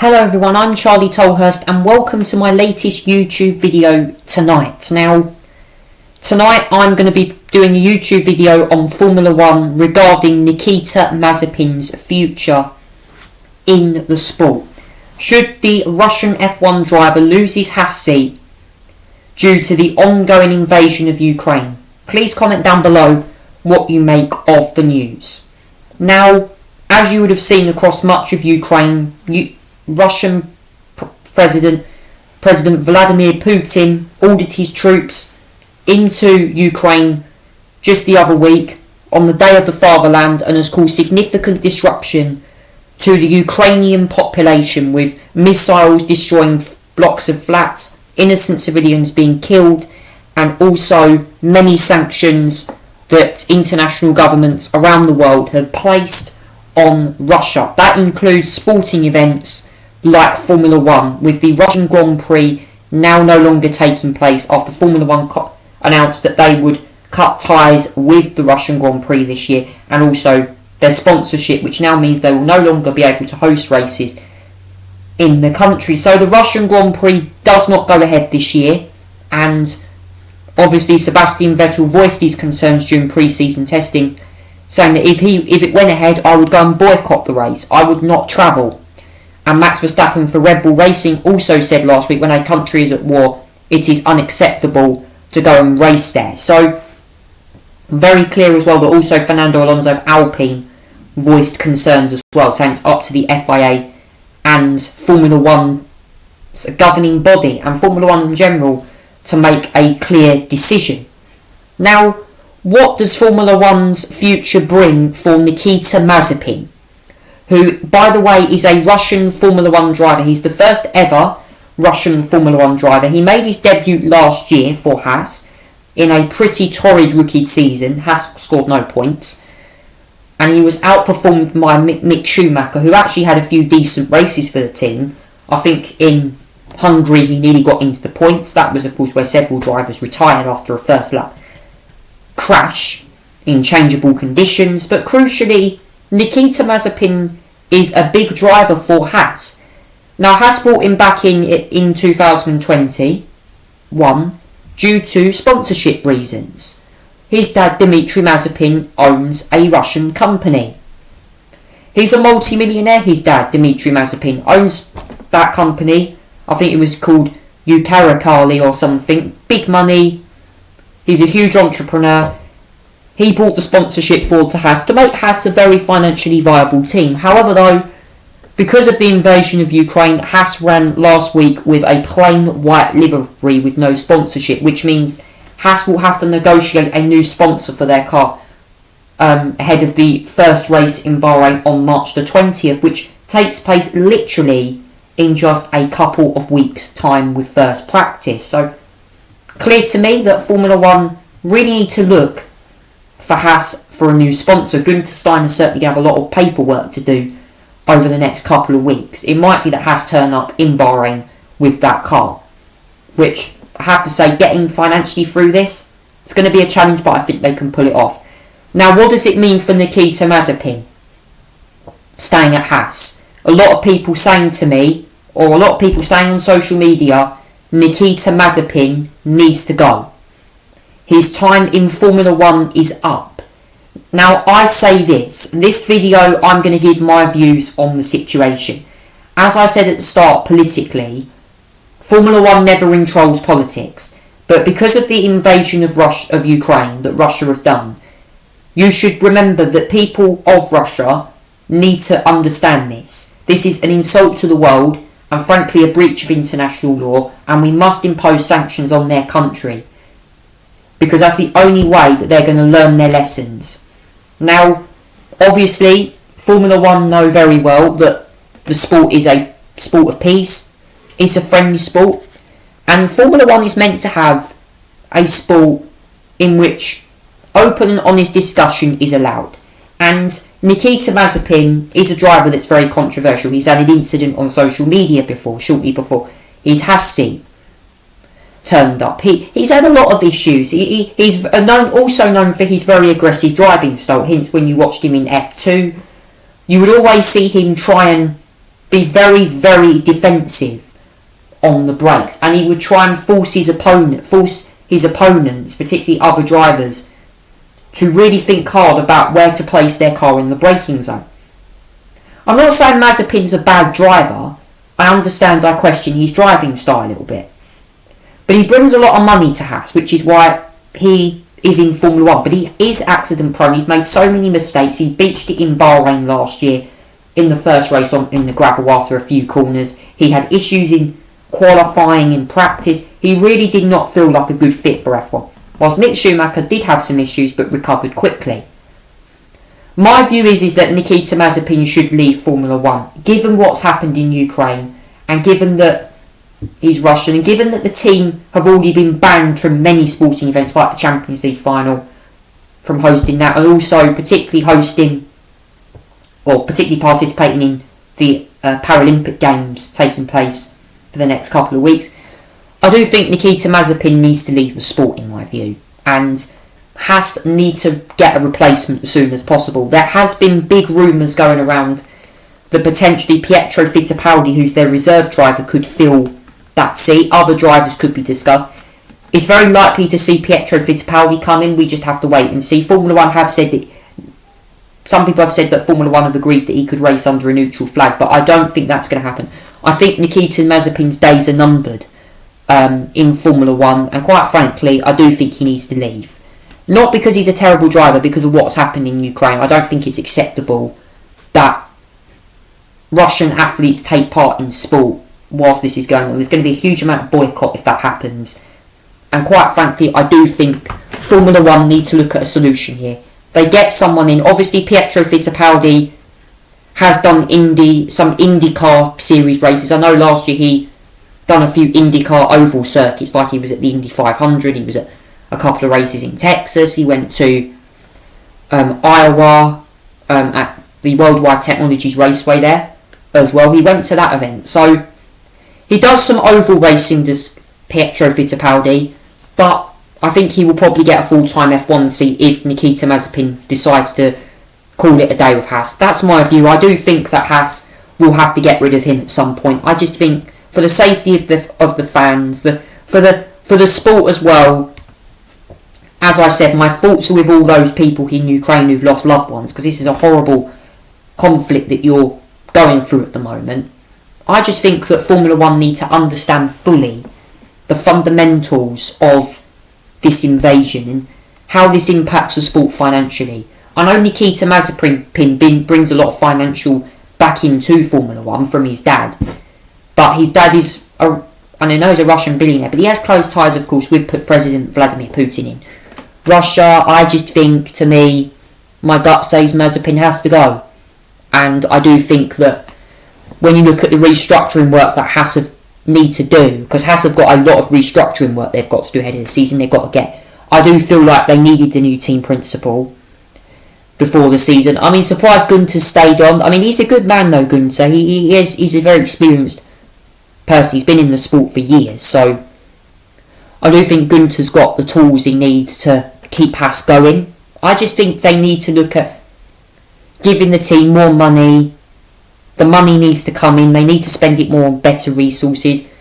Hello everyone, I'm Charlie Tolhurst and welcome to my latest YouTube video tonight. Now, tonight I'm going to be doing a YouTube video on Formula 1 regarding Nikitia Mazapin's future in the sport. Should the Russian F1 driver lose his Haas seat due to the ongoing invasion of Ukraine? Please comment down below what you make of the news. Now, as you would have seen across much of Ukraine, Russian President Vladimir Putin ordered his troops into Ukraine just the other week on the Day of the Fatherland and has caused significant disruption to the Ukrainian population, with missiles destroying blocks of flats, innocent civilians being killed, and also many sanctions that international governments around the world have placed on Russia. That includes sporting events like Formula 1, with the Russian Grand Prix now no longer taking place after Formula 1 announced that they would cut ties with the Russian Grand Prix this year, and also their sponsorship, which now means they will no longer be able to host races in the country. So the Russian Grand Prix does not go ahead this year, and obviously Sebastian Vettel voiced his concerns during pre-season testing, saying that if it went ahead, I would go and boycott the race. I would not travel. And Max Verstappen for Red Bull Racing also said last week, when a country is at war, it is unacceptable to go and race there. So, very clear as well that also Fernando Alonso of Alpine voiced concerns as well, saying it's up to the FIA and Formula 1's governing body and Formula 1 in general to make a clear decision. Now, what does Formula 1's future bring for Nikitia Mazapin, who, by the way, is a Russian Formula 1 driver? He's the first ever Russian Formula 1 driver. He made his debut last year for Haas in a pretty torrid rookie season. Haas scored no points, and he was outperformed by Mick Schumacher, who actually had a few decent races for the team. I think in Hungary he nearly got into the points. That was, of course, where several drivers retired after a first lap crash in changeable conditions. But crucially, Nikitia Mazapin is a big driver for Haas. Now, Haas brought him back in 2021 due to sponsorship reasons. His dad, Dmitry Mazapin, owns a Russian company. He's a multi-millionaire, his dad, Dmitry Mazapin, owns that company. I think it was called Ukarakali or something. Big money. He's a huge entrepreneur. He brought the sponsorship forward to Haas to make Haas a very financially viable team. However, though, because of the invasion of Ukraine, Haas ran last week with a plain white livery with no sponsorship, which means Haas will have to negotiate a new sponsor for their car ahead of the first race in Bahrain on March the 20th, which takes place literally in just a couple of weeks' time with first practice. So, clear to me that Formula 1 really need to look for Haas for a new sponsor. Gunther Steiner is certainly going to have a lot of paperwork to do over the next couple of weeks. It might be that Haas turn up in Bahrain with that car, which I have to say, getting financially through this, it's going to be a challenge, but I think they can pull it off. Now, what does it mean for Nikitia Mazapin staying at Haas? A lot of people saying to me, or a lot of people saying on social media, Nikitia Mazapin needs to go. His time in Formula 1 is up. Now, I say this video I'm going to give my views on the situation. As I said at the start, politically, Formula 1 never controls politics. But because of the invasion of Ukraine that Russia have done, you should remember that people of Russia need to understand this. This is an insult to the world and frankly a breach of international law, and we must impose sanctions on their country, because that's the only way that they're going to learn their lessons. Now, obviously, Formula 1 know very well that the sport is a sport of peace. It's a friendly sport. And Formula 1 is meant to have a sport in which open and honest discussion is allowed. And Nikitia Mazapin is a driver that's very controversial. He's had an incident on social media shortly before his Haas seat turned up. He's had a lot of issues. He's also known for his very aggressive driving style. Hence, when you watched him in F2, you would always see him try and be very, very defensive on the brakes, and he would try and force his opponents, particularly other drivers, to really think hard about where to place their car in the braking zone. I'm not saying Mazepin's a bad driver. I understand, I question his driving style a little bit. But he brings a lot of money to Haas, which is why he is in Formula 1. But he is accident prone. He's made so many mistakes. He beached it in Bahrain last year in the first race in the gravel after a few corners. He had issues in qualifying, in practice. He really did not feel like a good fit for F1. Whilst Mick Schumacher did have some issues but recovered quickly. My view is that Nikitia Mazapin should leave Formula 1, given what's happened in Ukraine, and given that he's Russian, and given that the team have already been banned from many sporting events like the Champions League final from hosting that, and also particularly participating in the Paralympic Games taking place for the next couple of weeks. I do think Nikitia Mazapin needs to leave the sport, in my view, and Haas need to get a replacement as soon as possible. There has been big rumours going around that potentially Pietro Fittipaldi, who's their reserve driver, could fill that seat. Other drivers could be discussed. It's very likely to see Pietro Fittipaldi come in. We just have to wait and see. Formula 1 have said that, some people have said that Formula 1 have agreed that he could race under a neutral flag, but I don't think that's going to happen. I think Nikitia Mazepin's days are numbered in Formula 1, and quite frankly, I do think he needs to leave. Not because he's a terrible driver, because of what's happened in Ukraine. I don't think it's acceptable that Russian athletes take part in sport whilst this is going on. There's going to be a huge amount of boycott if that happens. And quite frankly, I do think Formula 1 need to look at a solution here. They get someone in. Obviously, Pietro Fittipaldi has done some IndyCar series races. I know last year he done a few IndyCar oval circuits, like he was at the Indy 500, he was at a couple of races in Texas, he went to Iowa at the Worldwide Technologies Raceway there as well. He went to that event. So he does some oval racing, does Pietro Fittipaldi, but I think he will probably get a full-time F1 seat if Nikitia Mazapin decides to call it a day with Haas. That's my view. I do think that Haas will have to get rid of him at some point. I just think for the safety of the fans, for the sport as well. As I said, my thoughts are with all those people in Ukraine who've lost loved ones, because this is a horrible conflict that you're going through at the moment. I just think that Formula 1 need to understand fully the fundamentals of this invasion and how this impacts the sport financially. I know Nikitia Mazapin brings a lot of financial backing to Formula 1 from his dad, but his dad is, and I know he's a Russian billionaire, but he has close ties, of course, with President Vladimir Putin in Russia. I just think, to me, my gut says Mazepin has to go. And I do think that when you look at the restructuring work that Haas need to do, because Haas have got a lot of restructuring work they've got to do ahead of the season, they've got to get. I do feel like they needed the new team principal before the season. I mean, surprised Gunter's stayed on. I mean, he's a good man though, Gunter. He's a very experienced person. He's been in the sport for years, so I do think Gunter's got the tools he needs to keep Haas going. I just think they need to look at giving the team more money. The money needs to come in. They need to spend it more on better resources.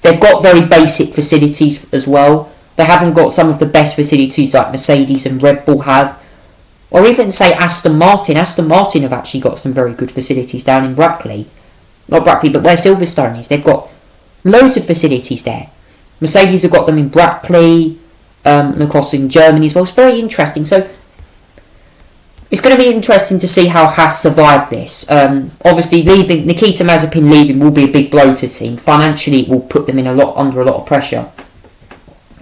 They've got very basic facilities as well. They haven't got some of the best facilities like Mercedes and Red Bull have. Or even say Aston Martin. Aston Martin have actually got some very good facilities down in Brackley. Not Brackley, but where Silverstone is. They've got loads of facilities there. Mercedes have got them in Brackley, and across in Germany as well. It's very interesting. So it's going to be interesting to see how Haas survive this. Obviously, Nikitia Mazapin leaving will be a big blow to the team. Financially, it will put them under a lot of pressure,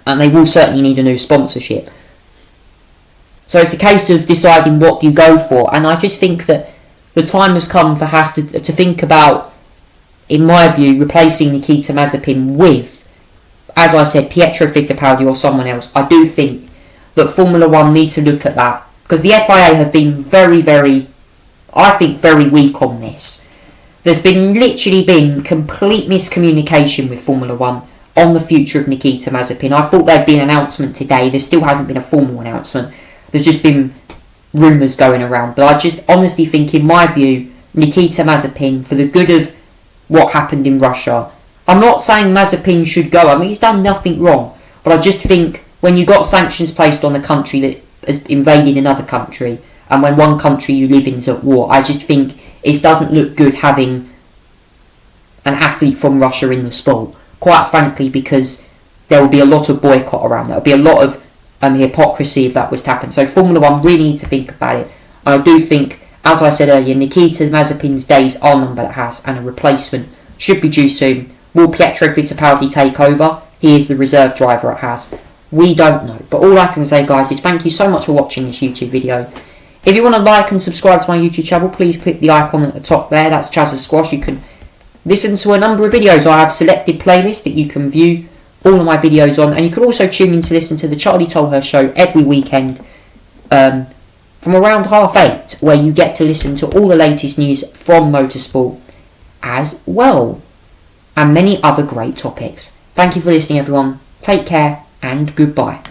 and they will certainly need a new sponsorship. So it's a case of deciding what you go for, and I just think that the time has come for Haas to think about, in my view, replacing Nikitia Mazapin with, as I said, Pietro Fittipaldi or someone else. I do think that Formula 1 need to look at that, because the FIA have been very, very, I think, very weak on this. There's literally been complete miscommunication with Formula 1 on the future of Nikitia Mazapin. I thought there'd be an announcement today. There still hasn't been a formal announcement. There's just been rumours going around. But I just honestly think, in my view, Nikitia Mazapin, for the good of what happened in Russia. I'm not saying Mazapin should go. I mean, he's done nothing wrong. But I just think when you got sanctions placed on a country that has invaded another country, and when one country you live in is at war, I just think it doesn't look good having an athlete from Russia in the sport. Quite frankly, because there will be a lot of boycott around. There will be a lot of hypocrisy if that was to happen. So Formula 1 really needs to think about it. And I do think, as I said earlier, Nikitia Mazapin's days are numbered at Haas, and a replacement should be due soon. Will Pietro Fittipaldi take over? He is the reserve driver at Haas. We don't know. But all I can say, guys, is thank you so much for watching this YouTube video. If you want to like and subscribe to my YouTube channel, please click the icon at the top there. That's Chaz's Squash. You can listen to a number of videos. I have selected playlists that you can view all of my videos on. And you can also tune in to listen to the Charlie Tolhurst Show every weekend from around 8:30, where you get to listen to all the latest news from motorsport as well, and many other great topics. Thank you for listening, everyone. Take care and goodbye.